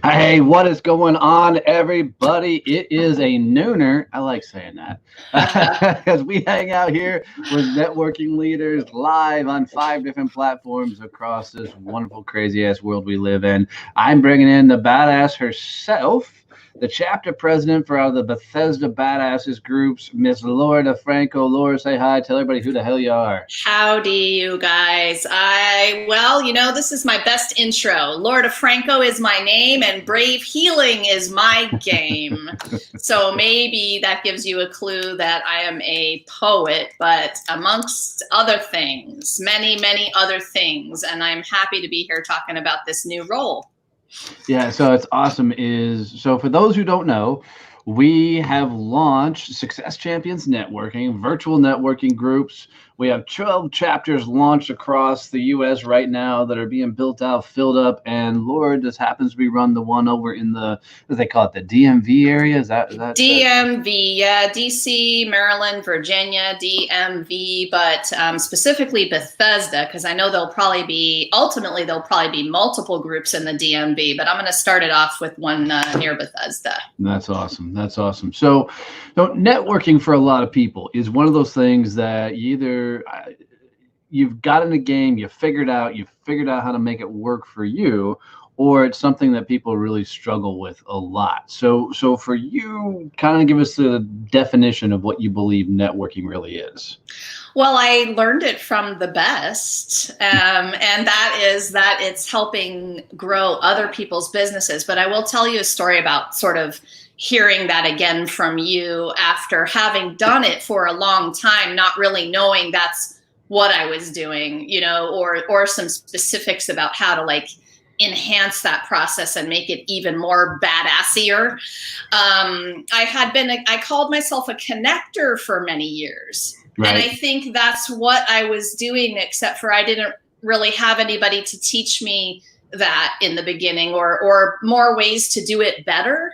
Hey, what is going on, everybody? It is a nooner. I like saying that as we hang out here with networking leaders live on 5 different platforms across this wonderful, crazy ass world we live in. I'm bringing in the badass herself, the chapter president for out of the Bethesda Badasses groups, Miss Laura Franco. Laura, say hi. Tell everybody who the hell you are. Howdy, you guys. This is my best intro. Lord of Franco is my name, and Brave Healing is my game. So maybe that gives you a clue that I am a poet, but amongst other things, many, many other things. And I'm happy to be here talking about this new role. Yeah, so it's awesome. So for those who don't know, we have launched Success Champions Networking, virtual networking groups. We have 12 chapters launched across the U.S. right now that are being built out, filled up. And Lord, this happens to be run the one over in what they call it, the DMV area. Is that DMV? Yeah, DC, Maryland, Virginia, DMV, but specifically Bethesda, because I know ultimately there'll probably be multiple groups in the DMV, but I'm going to start it off with one near Bethesda. That's awesome. That's awesome. So, networking for a lot of people is one of those things that you've got in the game, you've figured out how to make it work for you, or it's something that people really struggle with a lot. So for you, kind of give us the definition of what you believe networking really is. Well, I learned it from the best, and that is that it's helping grow other people's businesses. But I will tell you a story about sort of hearing that again from you after having done it for a long time, not really knowing that's what I was doing, or some specifics about how to enhance that process and make it even more badassier. I called myself a connector for many years. Right. And I think that's what I was doing, except for I didn't really have anybody to teach me that in the beginning, or more ways to do it better.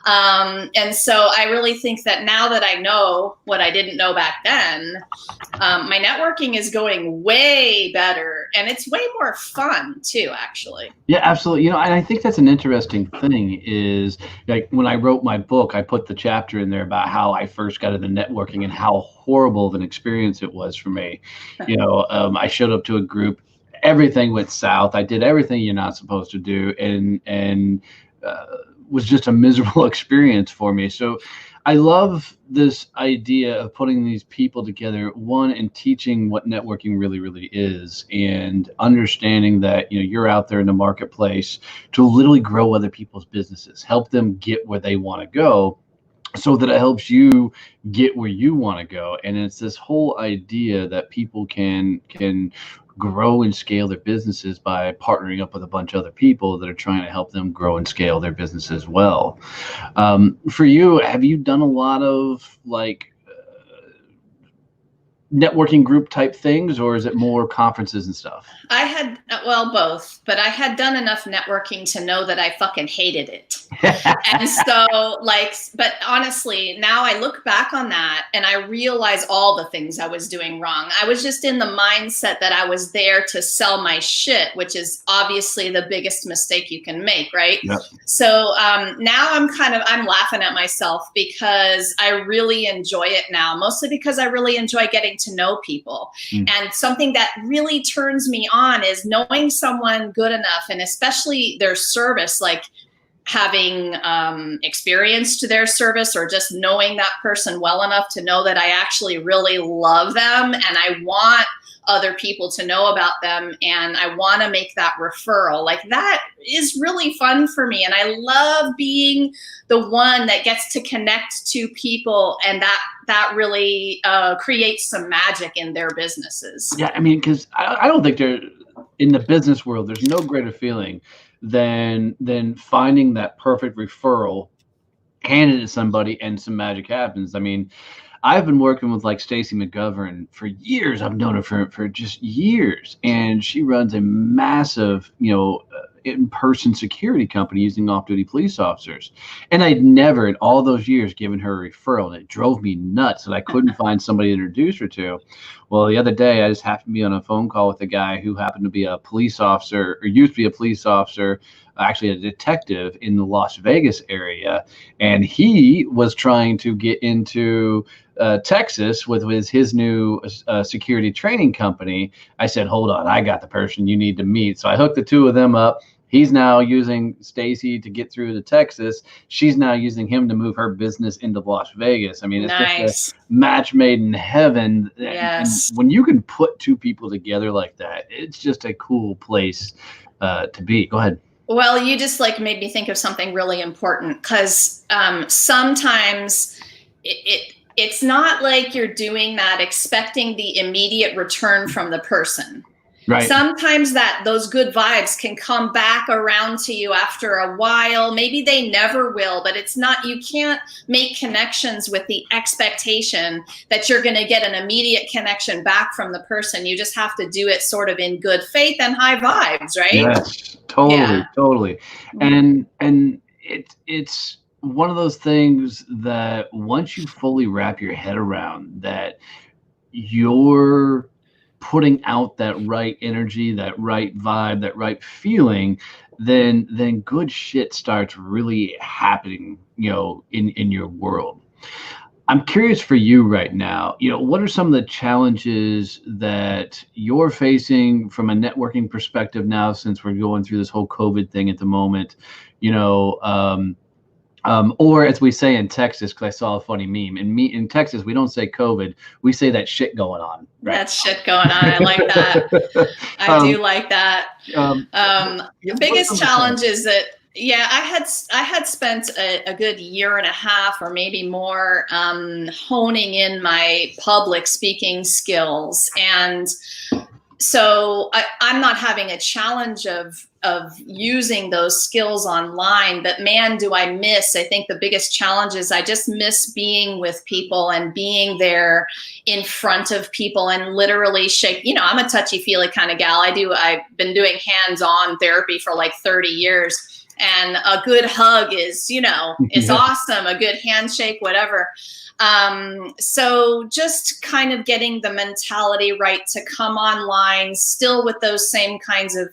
And so I really think that now that I know what I didn't know back then, my networking is going way better, and it's way more fun too, actually. Yeah, absolutely. And I think that's an interesting thing is, like, when I wrote my book, I put the chapter in there about how I first got into networking and how horrible of an experience it was for me. I showed up to a group, everything went south. I did everything you're not supposed to do, and was just a miserable experience for me. So I love this idea of putting these people together, one, and teaching what networking really, really is, and understanding that you're out there in the marketplace to literally grow other people's businesses, help them get where they want to go, so that it helps you get where you want to go. And it's this whole idea that people can grow and scale their businesses by partnering up with a bunch of other people that are trying to help them grow and scale their business as well. For you, have you done a lot of networking group type things, or is it more conferences and stuff? I had, both, but I had done enough networking to know that I fucking hated it. And so but honestly, now I look back on that and I realize all the things I was doing wrong. I was just in the mindset that I was there to sell my shit, which is obviously the biggest mistake you can make, right? Yep. So now I'm laughing at myself because I really enjoy it now, mostly because I really enjoy getting to know people. And something that really turns me on is knowing someone good enough, and especially their service, like having experienced their service, or just knowing that person well enough to know that I actually really love them and I want other people to know about them, and I want to make that referral. That is really fun for me, and I love being the one that gets to connect to people, and that really creates some magic in their businesses. Yeah, because I don't think in the business world, there's no greater feeling than finding that perfect referral, hand it to somebody, and some magic happens. I've been working with Stacey McGovern for years. I've known her for just years, and she runs a massive, in-person security company using off-duty police officers. And I'd never in all those years given her a referral, and it drove me nuts that I couldn't find somebody to introduce her to. Well, the other day I just happened to be on a phone call with a guy who happened to be a police officer, or used to be a police officer, actually a detective in the Las Vegas area, and he was trying to get into Texas with his new security training company. I said, hold on, I got the person you need to meet. So I hooked the two of them up. He's now using Stacy to get through to Texas. She's now using him to move her business into Las Vegas. I mean, it's just a match made in heaven. Yes. And when you can put two people together like that, it's just a cool place to be. Go ahead. Well, you just like made me think of something really important, because sometimes it's not like you're doing that expecting the immediate return from the person. Right. Sometimes those good vibes can come back around to you after a while. Maybe they never will, but it's not, you can't make connections with the expectation that you're going to get an immediate connection back from the person. You just have to do it sort of in good faith and high vibes, right? Yes, totally. And it's one of those things that once you fully wrap your head around that, you're putting out that right energy, that right vibe, that right feeling, then good shit starts really happening, in your world. I'm curious for you right now, what are some of the challenges that you're facing from a networking perspective now, since we're going through this whole COVID thing at the moment, or as we say in Texas, because I saw a funny meme. In Texas, we don't say COVID, we say that shit going on. Right? That's shit going on. I like that. I do like that. The biggest challenge is that, I had spent a good year and a half or maybe more honing in my public speaking skills. And so I'm not having a challenge of using those skills online, but man, do I think the biggest challenge is I just miss being with people and being there in front of people and literally shake. I'm a touchy-feely kind of gal. I've been doing hands-on therapy for like 30 years. And a good hug is, it's awesome. A good handshake, whatever. So just kind of getting the mentality right to come online still with those same kinds of,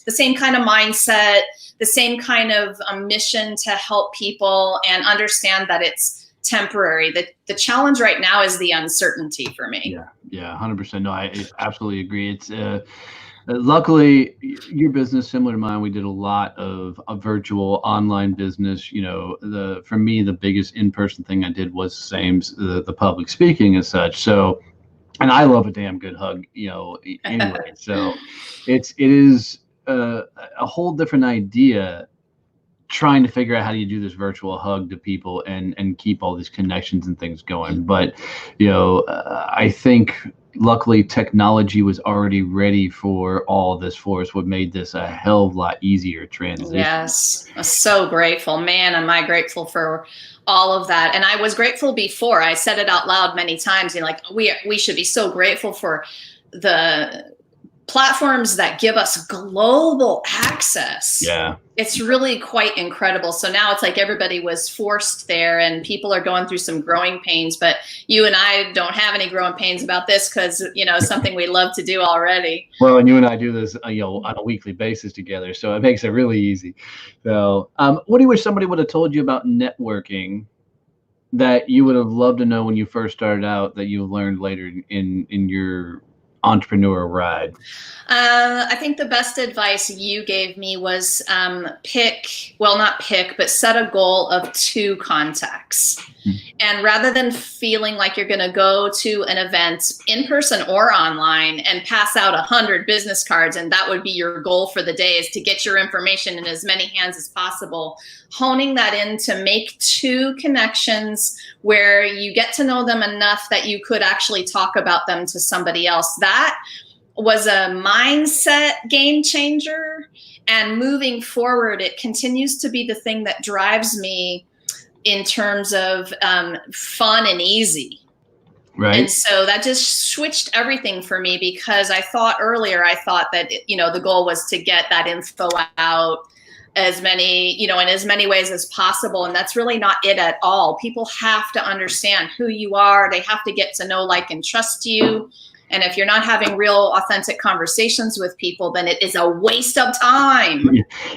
the same kind of mindset, the same kind of mission to help people and understand that it's temporary. The challenge right now is the uncertainty for me. Yeah, 100%. No, I absolutely agree. It's, luckily, your business, similar to mine, we did a lot of a virtual online business. For me, the biggest in-person thing I did was the public speaking and such. So, and I love a damn good hug, anyway. So it is a whole different idea trying to figure out how do you do this virtual hug to people and keep all these connections and things going. But, I think luckily technology was already ready for all of this for us, what made this a hell of a lot easier transition. Yes, I'm so grateful, man. Am I grateful for all of that? And I was grateful before. I said it out loud many times. We should be so grateful for the platforms that give us global access. Yeah. It's really quite incredible. So now it's like everybody was forced there and people are going through some growing pains, but you and I don't have any growing pains about this because, something we love to do already. Well, and you and I do this, on a weekly basis together. So it makes it really easy. So what do you wish somebody would have told you about networking that you would have loved to know when you first started out that you learned later in your entrepreneur ride? I think the best advice you gave me was set a goal of 2 contacts. And rather than feeling like you're going to go to an event in person or online and pass out 100 business cards, and that would be your goal for the day, is to get your information in as many hands as possible, honing that in to make 2 connections where you get to know them enough that you could actually talk about them to somebody else. That was a mindset game changer. And moving forward, it continues to be the thing that drives me in terms of fun and easy. And Right. so that just switched everything for me, because I thought that, the goal was to get that info out as many, in as many ways as possible. And that's really not it at all. People have to understand who you are. They have to get to know, like, and trust you. And if you're not having real authentic conversations with people, then it is a waste of time.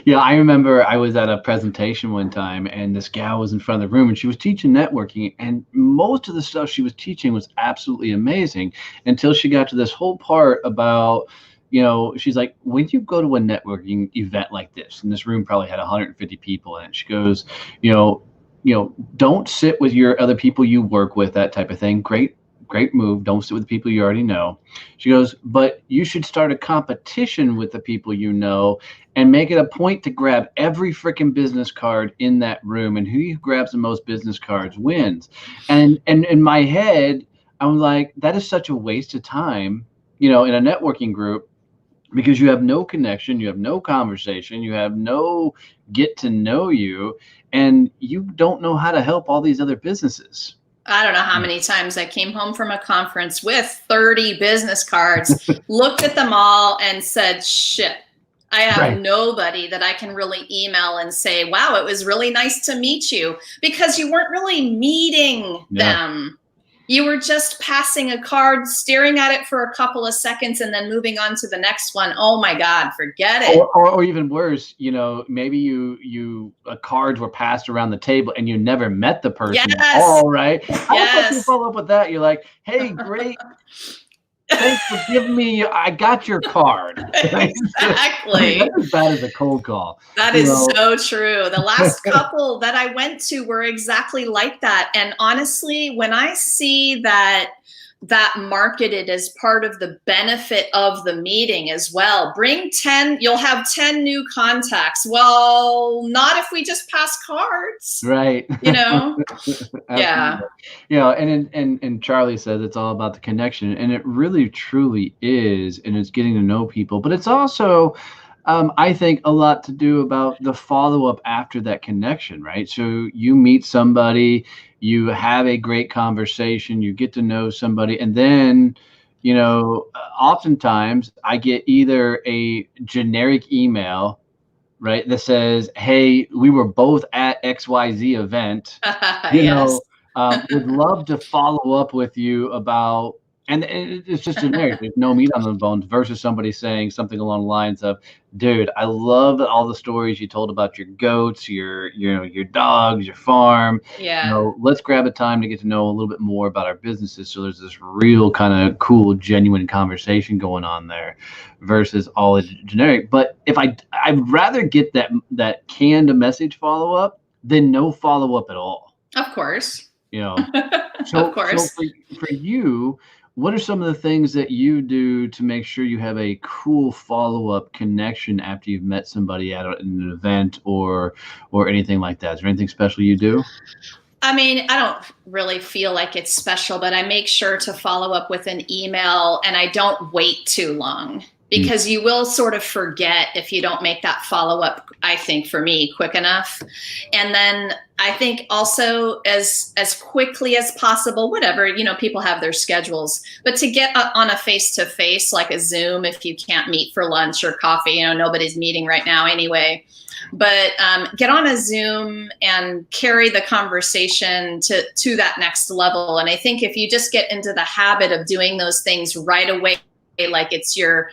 Yeah, I remember I was at a presentation one time and this gal was in front of the room and she was teaching networking, and most of the stuff she was teaching was absolutely amazing until she got to this whole part about, she's like, when you go to a networking event like this, and this room probably had 150 people in it, she goes, don't sit with your other people you work with, that type of thing. Great move. Don't sit with the people you already know. She goes, but you should start a competition with the people you know and make it a point to grab every freaking business card in that room. And who grabs the most business cards wins. And in my head, I'm like, that is such a waste of time, in a networking group, because you have no connection, you have no conversation, you have no get to know you, and you don't know how to help all these other businesses. I don't know how many times I came home from a conference with 30 business cards, looked at them all and said, shit, I have Right. nobody that I can really email and say, wow, it was really nice to meet you, because you weren't really meeting them. You were just passing a card, staring at it for a couple of seconds, and then moving on to the next one. Oh my God, forget it. Or even worse, maybe you cards were passed around the table and you never met the person. Yes. All right. How Yes. about you follow up with that? You're like, hey, great. Thanks for giving me. I got your card. Exactly. That's as bad as a cold call. That is so true. The last couple that I went to were exactly like that. And honestly, when I see that marketed as part of the benefit of the meeting as well, bring 10, you'll have 10 new contacts. Well, not if we just pass cards. Right. Yeah. And Charlie says it's all about the connection, and it really truly is, and it's getting to know people, but it's also, I think, a lot to do about the follow-up after that connection, right? So you meet somebody, you have a great conversation, you get to know somebody, and then, oftentimes I get either a generic email, right, that says, hey, we were both at XYZ event, Yes. would love to follow up with you about, and it's just generic. There's no meat on the bones, versus somebody saying something along the lines of, dude, I love all the stories you told about your goats, your dogs, your farm. Yeah. Let's grab a time to get to know a little bit more about our businesses. So there's this real kind of cool, genuine conversation going on there, versus all generic. But if I'd rather get that canned message follow up than no follow up at all. Of course. Of course. So for you, what are some of the things that you do to make sure you have a cool follow-up connection after you've met somebody at an event or anything like that? Is there anything special you do? I mean, I don't really feel like it's special, but I make sure to follow up with an email, and I don't wait too long, because you will sort of forget if you don't make that follow-up, I think, for me, quick enough. And then I think also as quickly as possible, whatever, people have their schedules, but to get on a face-to-face, like a Zoom, if you can't meet for lunch or coffee, nobody's meeting right now anyway, but get on a Zoom and carry the conversation to that next level. And I think if you just get into the habit of doing those things right away, like it's your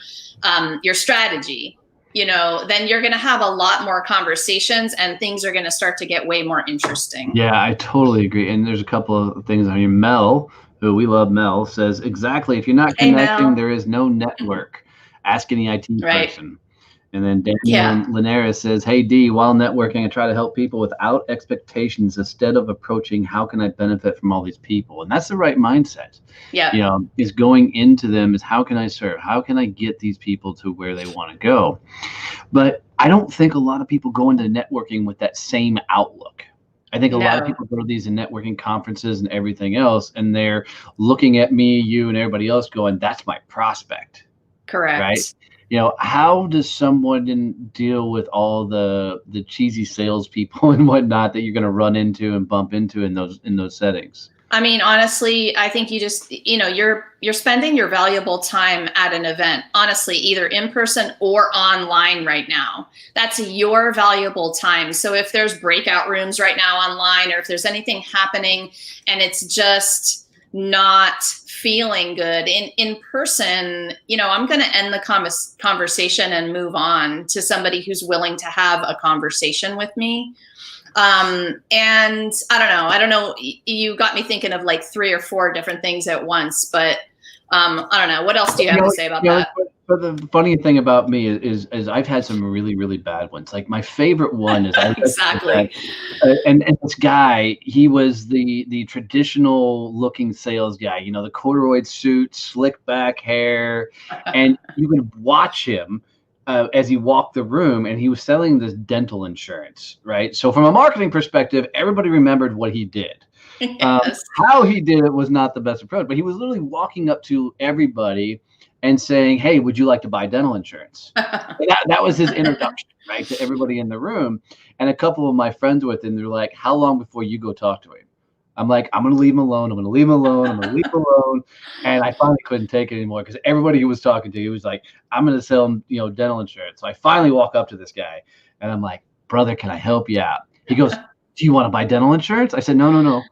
strategy, then you're going to have a lot more conversations and things are going to start to get way more interesting. Yeah, I totally agree. And there's a couple of things. I mean, Mel, who we love, Mel, says exactly, if you're not connecting, there is no network. Ask any IT person. And then Daniel Linares says, hey, D, while networking, I try to help people without expectations instead of approaching how can I benefit from all these people. And that's the right mindset. Yeah. Is going into them is how can I serve? How can I get these people to where they want to go? But I don't think a lot of people go into networking with that same outlook. I think a lot of people go to these networking conferences and everything else, and they're looking at me, you, and everybody else going, that's my prospect. Correct. Right? How does someone deal with all the cheesy salespeople and whatnot that you're going to run into and bump into in those settings? I mean, honestly, I think you just, you're spending your valuable time at an event, honestly, either in person or online right now. That's your valuable time. So if there's breakout rooms right now online, or if there's anything happening and it's just not feeling good in person, I'm going to end the conversation and move on to somebody who's willing to have a conversation with me. And I don't know, you got me thinking of like 3 or 4 different things at once, but I don't know. What else do you have to say about that? But the funny thing about me is I've had some really, really bad ones. Like my favorite one is exactly. And this guy, he was the traditional looking sales guy, the corduroy suit, slick back hair, and you could watch him as he walked the room, and he was selling this dental insurance, right? So from a marketing perspective, everybody remembered what he did. Yes. How he did it was not the best approach, but he was literally walking up to everybody and saying, "Hey, would you like to buy dental insurance?" that was his introduction, right, to everybody in the room. And a couple of my friends with him, they're like, "How long before you go talk to him?" I'm like, "I'm going to leave him alone. I'm going to leave him alone. I'm going to leave him alone." And I finally couldn't take it anymore because everybody who was talking to, he was like, "I'm going to sell him, dental insurance." So I finally walk up to this guy and I'm like, "Brother, can I help you out?" He goes, "Do you want to buy dental insurance?" I said, No.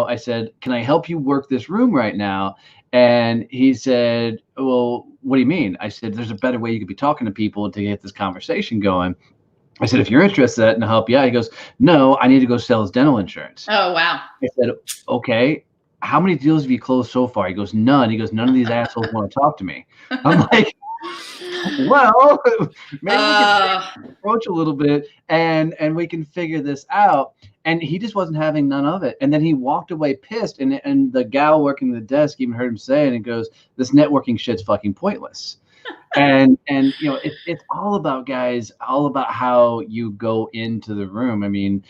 I said, "Can I help you work this room right now?" And he said, "Well, what do you mean?" I said, "There's a better way you could be talking to people to get this conversation going." I said, "If you're interested in help, yeah." He goes, "No, I need to go sell his dental insurance." Oh, wow. I said, "Okay, how many deals have you closed so far?" He goes, "None." He goes, "None of these assholes want to talk to me." I'm like, well, maybe we can approach a little bit and we can figure this out. And he just wasn't having none of it. And then he walked away pissed. And the gal working the desk even heard him say it and goes, "This networking shit's fucking pointless." and it's all about, guys, all about how you go into the room. I mean,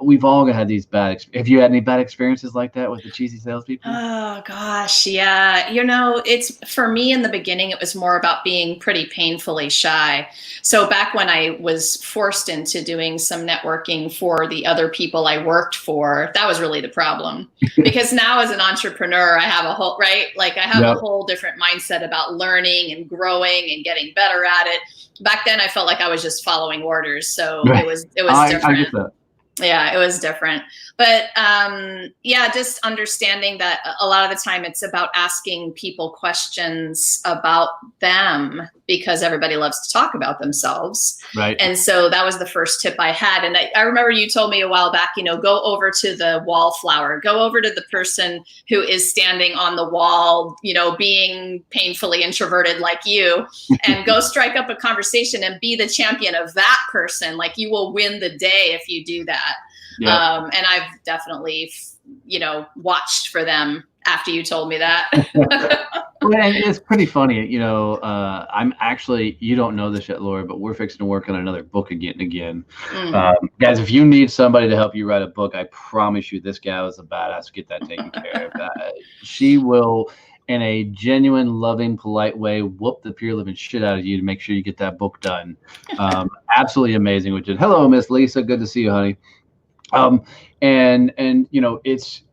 we've all had these have you had any bad experiences like that with the cheesy salespeople? Oh gosh, yeah. It's, for me in the beginning, it was more about being pretty painfully shy. So back when I was forced into doing some networking for the other people I worked for, that was really the problem. Because now as an entrepreneur, I have a whole, right? Like I have a whole different mindset about learning and growing and getting better at it. Back then I felt like I was just following orders. So it was different. I get that. Yeah, it was different. But just understanding that a lot of the time it's about asking people questions about them because everybody loves to talk about themselves. Right. And so that was the first tip I had. And I remember you told me a while back, go over to the wallflower, go over to the person who is standing on the wall, being painfully introverted like you, and go strike up a conversation and be the champion of that person. Like you will win the day if you do that. Yep. And I've definitely, watched for them after you told me that. Well, and it's pretty funny, I'm actually, you don't know this yet, Laura, but we're fixing to work on another book again. Guys, if you need somebody to help you write a book, I promise you this gal is a badass. Get that taken care of. She will, in a genuine, loving, polite way, whoop the pure living shit out of you to make sure you get that book done. Absolutely amazing. Which is, hello, Miss Lisa. Good to see you, honey. It's,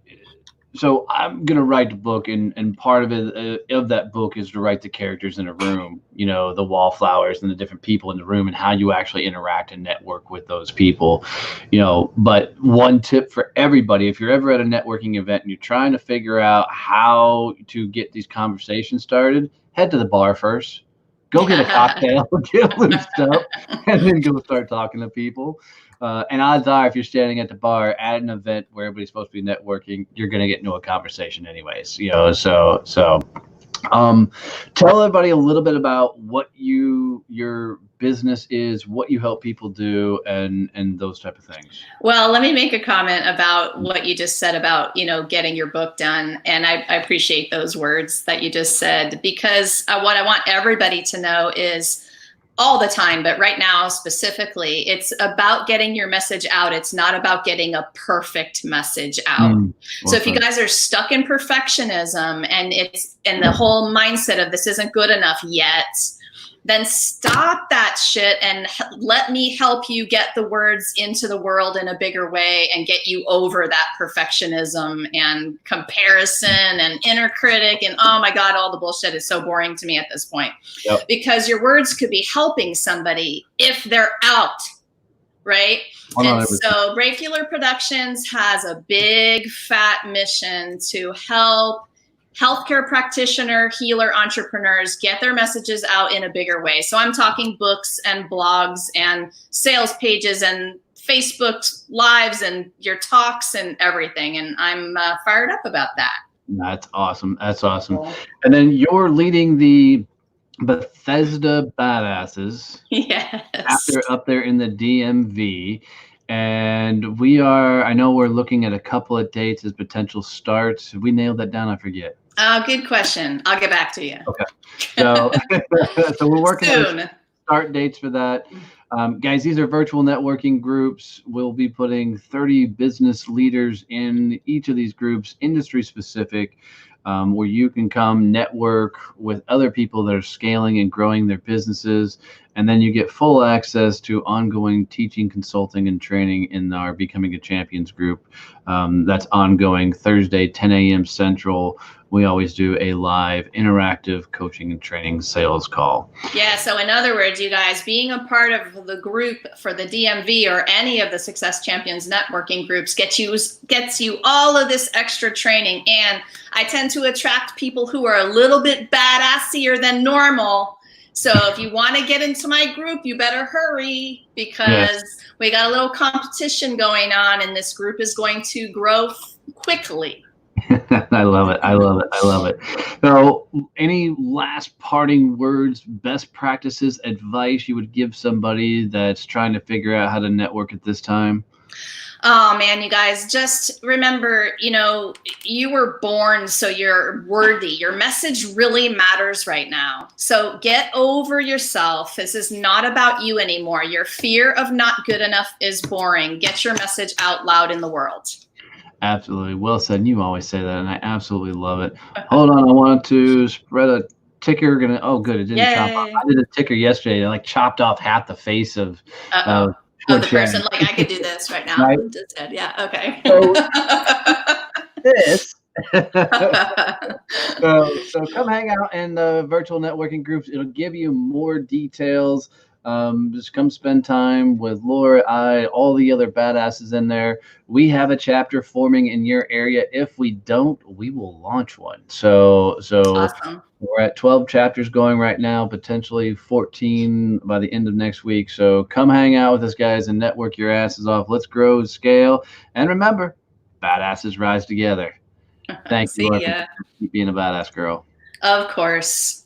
so I'm going to write the book, and part of it, of that book, is to write the characters in a room, the wallflowers and the different people in the room and how you actually interact and network with those people, but one tip for everybody, if you're ever at a networking event and you're trying to figure out how to get these conversations started, head to the bar first, go get a cocktail, get loosed up, and then go start talking to people. And odds are, if you're standing at the bar at an event where everybody's supposed to be networking, you're going to get into a conversation anyways. Tell everybody a little bit about what your business is, what you help people do, and those type of things. Well, let me make a comment about what you just said about, getting your book done. And I appreciate those words that you just said, because what I want everybody to know is, all the time, but right now specifically, it's about getting your message out. It's not about getting a perfect message out. So if you guys are stuck in perfectionism and the whole mindset of this isn't good enough yet, then stop that shit and let me help you get the words into the world in a bigger way and get you over that perfectionism and comparison and inner critic and oh my God, all the bullshit is so boring to me at this point. Yep. Because your words could be helping somebody if they're out, right? 100%. And so Brave Healer Productions has a big fat mission to help healthcare practitioner, healer, entrepreneurs get their messages out in a bigger way. So I'm talking books and blogs and sales pages and Facebook lives and your talks and everything. And I'm fired up about that. That's awesome. That's awesome. Cool. And then you're leading the Bethesda Badasses. Yes. Up there in the DMV. And I know we're looking at a couple of dates as potential starts. Have we nailed that down? I forget. Good question. I'll get back to you. Okay. So, so we're working soon on start dates for that. Guys, these are virtual networking groups. We'll be putting 30 business leaders in each of these groups, industry specific, where you can come network with other people that are scaling and growing their businesses. And then you get full access to ongoing teaching, consulting, and training in our Becoming a Champions group. That's ongoing Thursday, 10 a.m. Central. We always do a live interactive coaching and training sales call. Yeah. So in other words, you guys, being a part of the group for the DMV or any of the Success Champions networking groups gets you all of this extra training. And I tend to attract people who are a little bit badassier than normal. So if you want to get into my group, you better hurry because we got a little competition going on and this group is going to grow quickly. I love it. I love it. I love it. So any last parting words, best practices, advice you would give somebody that's trying to figure out how to network at this time? Oh man, you guys, just remember, you were born, so you're worthy. Your message really matters right now. So get over yourself. This is not about you anymore. Your fear of not good enough is boring. Get your message out loud in the world. Absolutely. Well said. And you always say that, and I absolutely love it. Hold on. I wanted to spread a ticker. Oh, good. It didn't chop off. I did a ticker yesterday. I chopped off half the face of the person. Like I could do this right now. Right? Yeah. Okay. So, this. so come hang out in the virtual networking groups. It'll give you more details. Just come spend time with Laura, all the other badasses in there. We have a chapter forming in your area. If we don't, we will launch one. So awesome. We're at 12 chapters going right now, potentially 14 by the end of next week. So come hang out with us, guys, and network your asses off. Let's grow, scale, and remember, badasses rise together. Thank you, Laura, for being a badass girl. Of course.